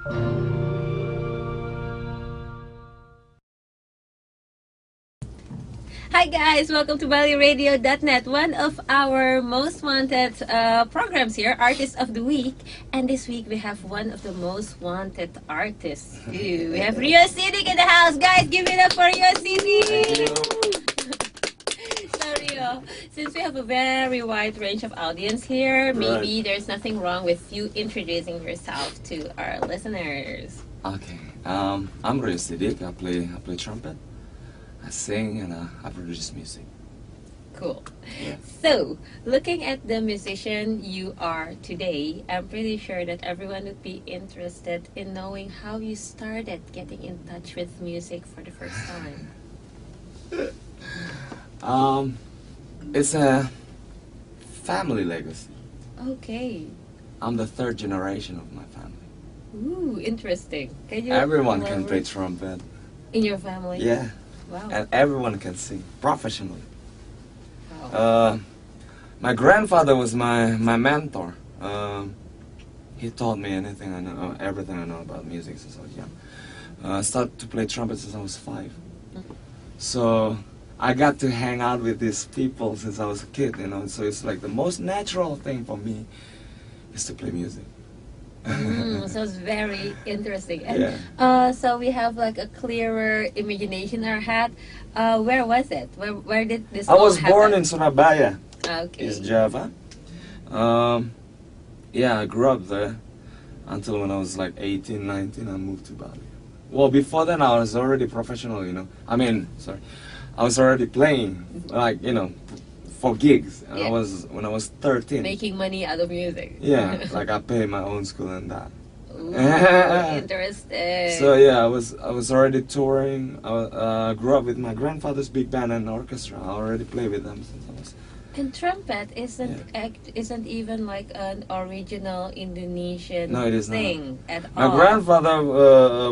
Hi guys, welcome to Baliradio.net, one of our most wanted programs here, Artist of the Week. And this week we have one of the most wanted artists too. We have Rio Sidik in the house. Guys, give it up for Rio Sidik! So Rio, since we have a very wide range of audience here, maybe there's nothing wrong with you introducing yourself to our listeners. Okay, I'm Rio Sidik. I play trumpet. I sing and I produce music. Cool. Yeah. So, looking at the musician you are today, I'm pretty sure that everyone would be interested in knowing how you started getting in touch with music for the first time. It's a family legacy. Okay. I'm the third generation of my family. Ooh, interesting. Can you Everyone can elaborate? play trumpet. In your family? Yeah. Wow. And everyone can sing professionally. Wow. My grandfather was my mentor. He taught me everything I know about music since I was young. I started to play trumpet since I was 5. So I got to hang out with these people since I was a kid, you know. So it's like the most natural thing for me is to play music. So it's very interesting. And Yeah. so we have like a clearer imagination in our head. Where was it? Where did this I all was born happen? in Surabaya, Okay. East Java. Yeah, I grew up there until when I was like 18, 19, I moved to Bali. Well, before then I was already professional, you know. I was already playing, like, you know, for gigs. And Yeah. when I was 13. Making money out of music. Yeah, like I pay my own school and that. Ooh, interesting. So yeah, I was already touring. I grew up with my grandfather's big band and orchestra. I already played with them since I was. And trumpet isn't even like an original Indonesian No, it is not. thing at My all. grandfather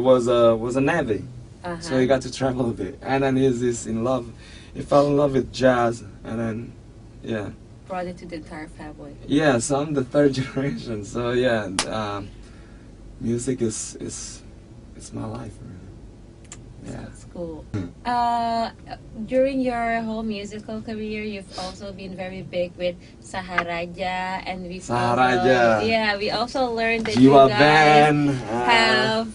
was a navy, Uh-huh. so he got to travel a bit, and then he's in love. He fell in love with jazz, and then yeah, Brought it to the entire family. yeah. So I'm the third generation. So yeah, music is it's my life, really. Yeah. That's cool. During your whole musical career, you've also been very big with Saharadja, and Saharadja. we also learned that Jiwa you guys Band. have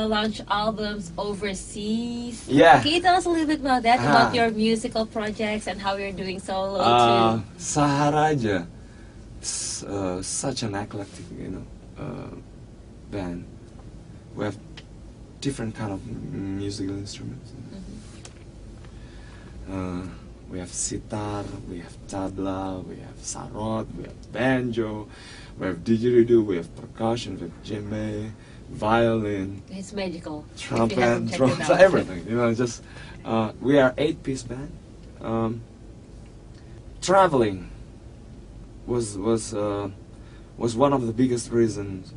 launched albums overseas. Yeah. Can you tell us a little bit about that, about Ah. your musical projects and how you're doing solo too? Saharadja, such an eclectic, you know, band. We have different kind of musical instruments. We have sitar, we have tabla, we have sarod, we have banjo, we have didgeridoo, we have percussion, we have djembe, violin, It's magical. If you trumpet, haven't checked it drums, out. everything. You know, just we are 8-piece band. Traveling was one of the biggest reasons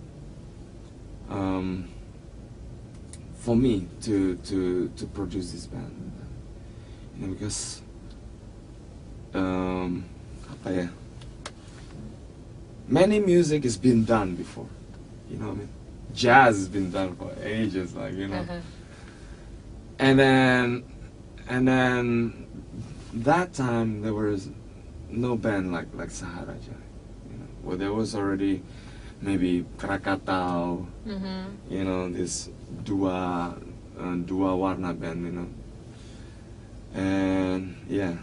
for me to produce this band. You know, because apa ya? Many music has been done before. You know what I mean? Jazz has been done for ages, like, you know. Uh-huh. And then that time there was no band like Saharadja. You know, well, there was already maybe Krakatau, you know, this dua warna band, you know. And yeah,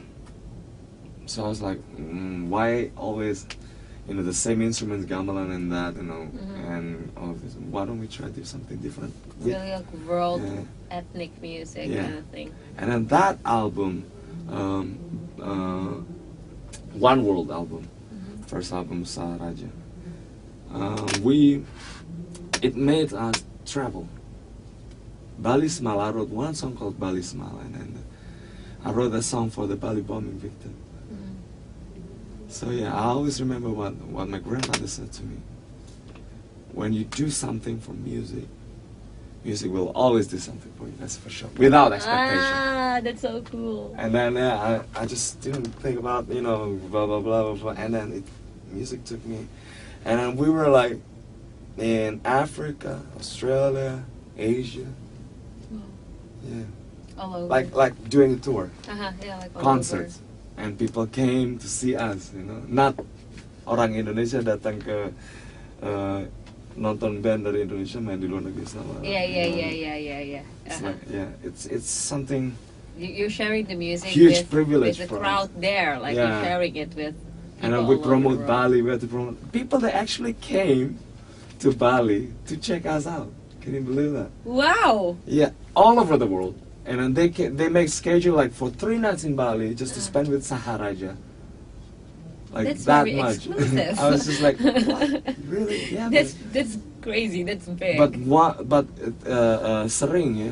so I was like, why always, you know, the same instruments, gamelan and that, you know, and all of this. Why don't we try to do something different? Really like world Yeah. ethnic music Yeah. kind of thing. And then that album, One World album, first album, Saharadja, it made us travel. Bali Smile, I wrote one song called Bali Smile, and then I wrote a song for the Bali bombing victim. So yeah, I always remember what my grandfather said to me. When you do something for music, music will always do something for you, that's for sure, without expectation. Ah, that's so cool. And then yeah, I just didn't think about, you know, blah blah blah blah, blah. And then music took me, and then we were like in Africa, Australia, Asia. Wow. Yeah, All over. like doing a tour, Yeah, like all concerts, and people came to see us. You know, not orang Indonesia datang ke nonton band dari Indonesia main di luar negeri sama. over. Yeah. It's like, yeah, it's something. You're sharing the music Huge with privilege the for crowd us. there, like Yeah. you're sharing it with people And then all we over promote the world. Bali. We have to promote people that actually came to Bali to check us out. Can you believe that? Wow! Yeah, all over the world. And then they make schedule like for 3 nights in Bali just to spend with Saharadja. Like That's that very much. exclusive. I was just like, what? Really? Yeah. That's crazy. That's big. But sering ya.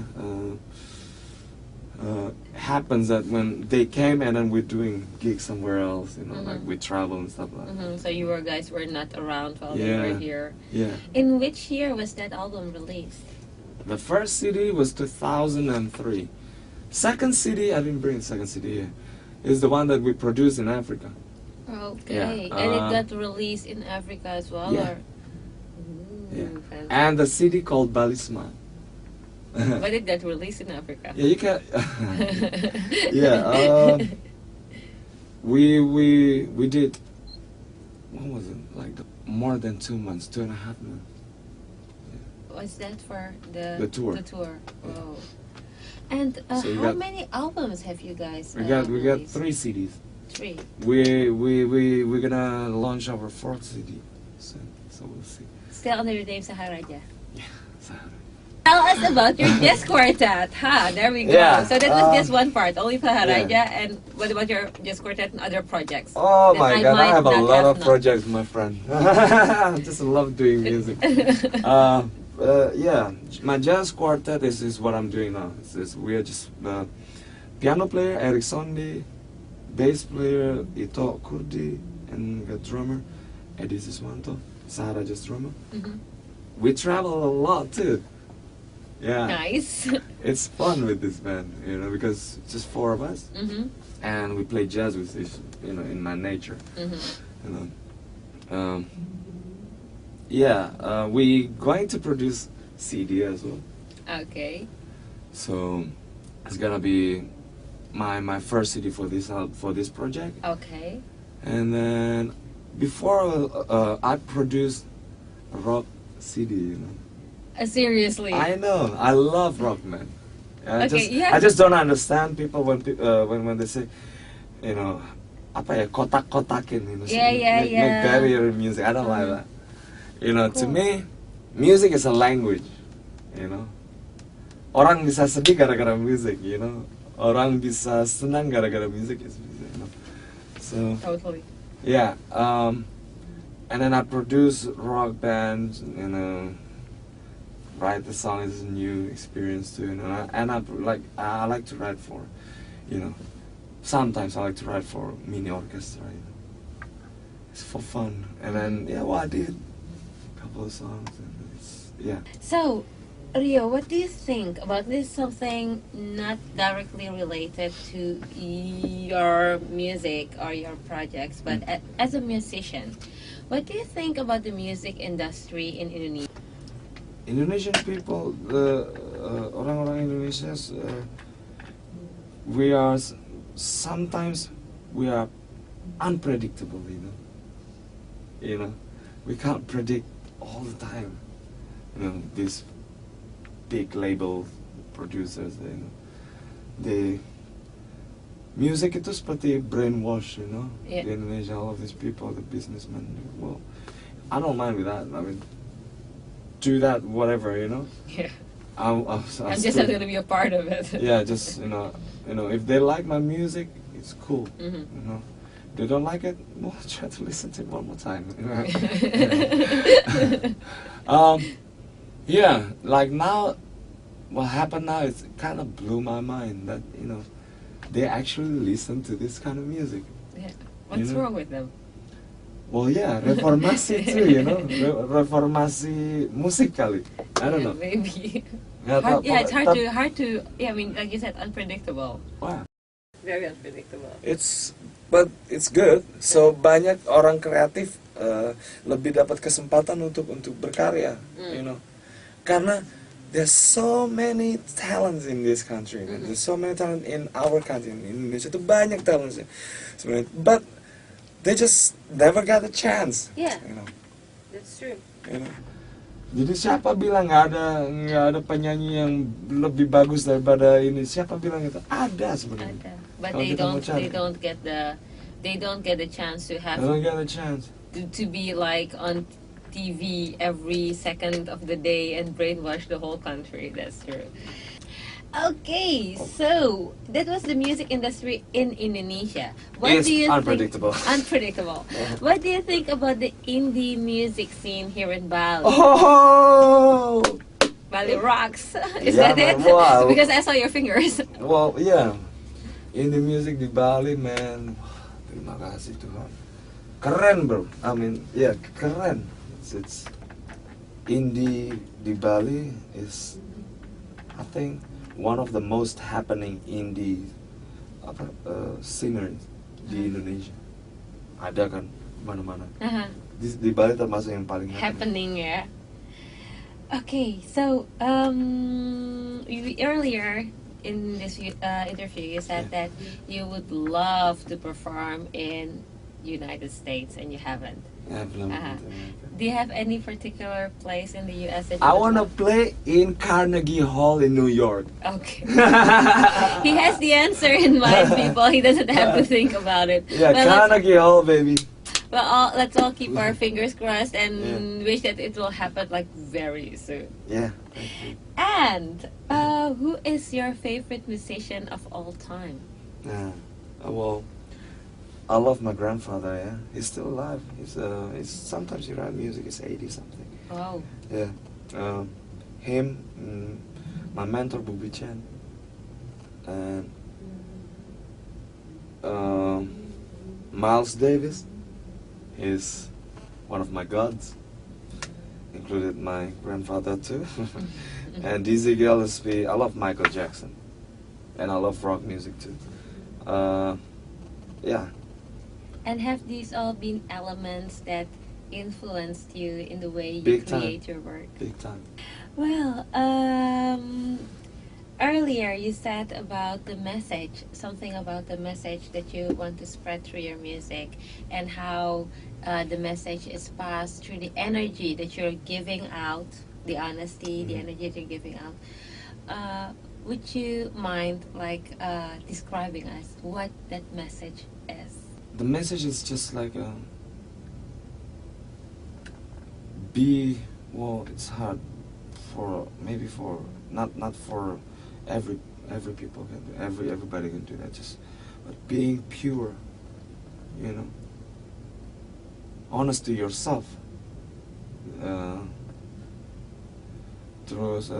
Happens that when they came and then we're doing gigs somewhere else, you know, like we travel and stuff like that. So you guys were not around while they Yeah. were here. Yeah. In which year was that album released? The first CD was 2003. Second CD, I didn't bring the second CD here, is the one that we produced in Africa. Okay, Yeah, and it got released in Africa as well. Yeah. Or? Yeah. Fantastic. And the CD called Balisma. But it got released in Africa. Yeah, you can. Yeah. We did. What was it? Like more than 2 months, 2.5 months. Was that for the tour? The tour. Oh. And So you how got- many albums have you guys? We got released? 3 CDs. 3. We're gonna launch our 4th CD soon, so we'll see. Still under the name Saharadja. Yeah. Sahara. Tell us about your jazz quartet. There we go. Yeah, So that was just one part, only Saharadja. yeah. And what about your jazz quartet and other projects? Oh that my God, I might have a not lot of known? projects, my friend. I just love doing music. Yeah, my jazz quartet is what I'm doing now. We are just piano player Eric Sondi, bass player Ito Kurdi, and the drummer Eddie Siswanto, Saharadja's drummer. We travel a lot too. Yeah, Nice. it's fun with this band, you know, because it's just 4 of us, and we play jazz with this, you know, in my nature. You know, yeah, we going to produce CD as well. Okay. So it's gonna be my first CD for this project. Okay. And then before I produced a rock CD, you know. Seriously. I know, I love rock, man. Okay, I just don't understand people when they say, you know, apa ya kotak-kotakin, you know, make barrier music. I don't like that. You know, to me, music is a language. You know, orang bisa sedih gara-gara music. You know, orang bisa senang gara-gara music is music. You know, so Totally. yeah. And then I produce rock bands. You know, write the song is a new experience too. You know, and I like to write for, you know. Sometimes I like to write for mini orchestra, you know. It's for fun. And then, yeah, well, I did a couple of songs. And it's, yeah. So, Rio, what do you think about this? Something not directly related to your music or your projects, but as a musician, what do you think about the music industry in Indonesia? Indonesian people, orang-orang Indonesia, sometimes we are unpredictable, you know. You know, we can't predict all the time. You know, these big label producers, you know, music itu seperti brainwash, you know. Yeah. In Indonesia, all of these people, the businessmen. Well, I don't mind with that. I mean, do that, whatever, you know. Yeah. I'm just still- going to be a part of it. Yeah, just you know, if they like my music, it's cool. You know, if they don't like it, well, try to listen to it one more time. You know? Yeah, like now, what happened now is it kind of blew my mind that you know, they actually listen to this kind of music. Yeah. What's know? wrong with them? Well, yeah, reformasi too, you know, reformasi musik kali. I don't know. Maybe. Nggak tahu, It's tapi- hard to. Yeah, I mean, like you said, unpredictable. Wah. Very unpredictable. But it's good. So banyak orang kreatif lebih dapat kesempatan untuk berkarya, karena there's so many talents in this country, man. There's so many talent in our country, in Indonesia itu banyak talent sebenarnya, but they just never got a chance. Yeah, that's true. Jadi siapa bilang nggak ada penyanyi yang lebih bagus daripada ini? Siapa bilang itu? Ada sebenarnya. Ada. But they don't get the chance to have. They don't get a chance to be like on TV every second of the day and brainwash the whole country. That's true. Okay, so that was the music industry in Indonesia. It's unpredictable. Unpredictable. What do you think about the indie music scene here in Bali? Oh, Bali rocks. Is Yeah, that it? man, wow. Because I saw your fingers. well, yeah, indie music di Bali, man. Terima kasih Tuhan. Keren, bro. I mean, yeah, keren. It's indie di Bali is, I think, one of the most happening indie singers di Indonesia. Ada kan mana-mana. Di Bali termasuk yang paling Happening, yeah. Okay, so earlier in this interview, you said that you would love to perform in United States, and you haven't. Yeah, Do you have any particular place in the US that you I would want to love? play in Carnegie Hall in New York. Okay. He has the answer in mind, people. He doesn't have to think about it. Yeah, Well, Carnegie Hall, baby. let's all keep our fingers crossed and wish that it will happen like very soon. Yeah. Thank you. And who is your favorite musician of all time? Well, I love my grandfather. Yeah, he's still alive. He's sometimes he write music. He's 80 something. Wow. Yeah. Him, my mentor Bobby Chen, and Miles Davis. He's one of my gods. Included my grandfather too. And Dizzy Gillespie. I love Michael Jackson, and I love rock music too. Yeah. And have these all been elements that influenced you in the way you Big time. create your work? Big time. Well, earlier you said about the message, something about the message that you want to spread through your music, and how the message is passed through the energy that you're giving out, the honesty, the energy that you're giving out. Would you mind describing us what that message is? The message is just like it's hard for not for every people can do, everybody can do that, but being pure, honest to yourself, terus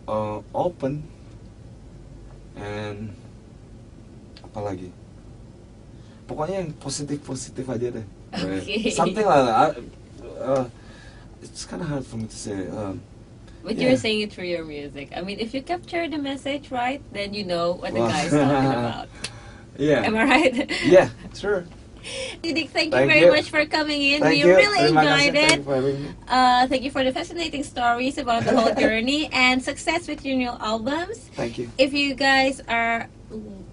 open, and apalagi, pokoknya yang positif aja deh. Okay. Something like that. It's kind of hard for me to say. But you're saying it through your music. I mean, if you capture the message right, then you know what the guy's talking about. Yeah. Am I right? Yeah, sure. Sidik, thank you very much for coming in. Thank we you. really Terima enjoyed kasih. it. Thank you for having me. Thank you for the fascinating stories about the whole journey, and success with your new albums. Thank you. If you guys are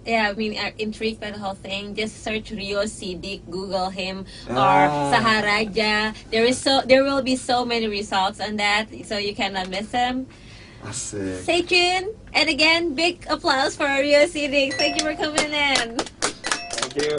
are intrigued by the whole thing, just search Rio Sidik, Google him, or Saharadja. There will be so many results on that, so you cannot miss them. Asik. Stay tuned, and again, big applause for Rio Sidik. Thank you for coming in. Thank you.